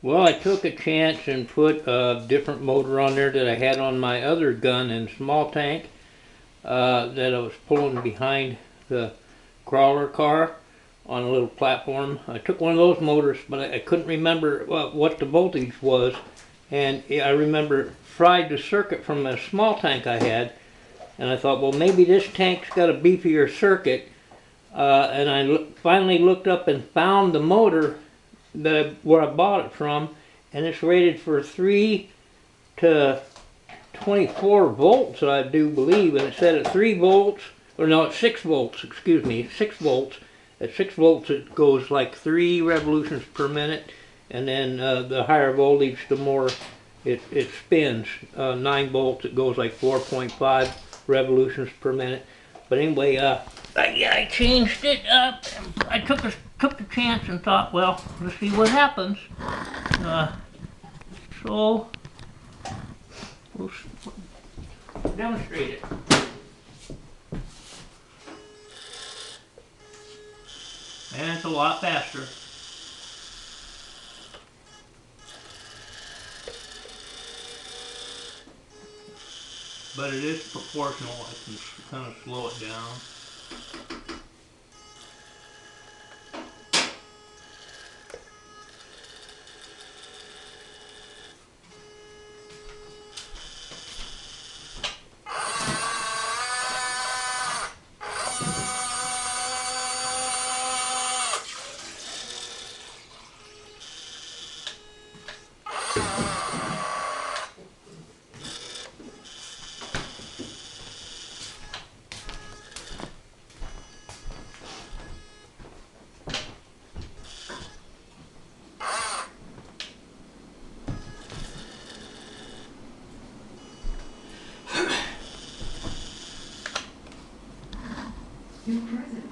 Well, I took a chance and put a different motor on there that I had on my other gun and small tank that I was pulling behind the crawler car on a little platform. I took one of those motors, but I couldn't remember what the voltage was, and I remember fried the circuit from a small tank I had, and I thought, well, maybe this tank's got a beefier circuit, and I finally looked up and found the motor where I bought it from, and it's rated for 3 to 24 volts, I do believe, and it said at 3 volts, or no, at 6 volts, excuse me, 6 volts. At 6 volts it goes like 3 revolutions per minute, and then the higher voltage, the more it spins. 9 volts it goes like 4.5 revolutions per minute. But anyway, I changed it up. I took the chance and thought, well, let's see what happens. So we'll demonstrate it. And it's a lot faster. But it is proportional. I can kind of slow it down. Your present.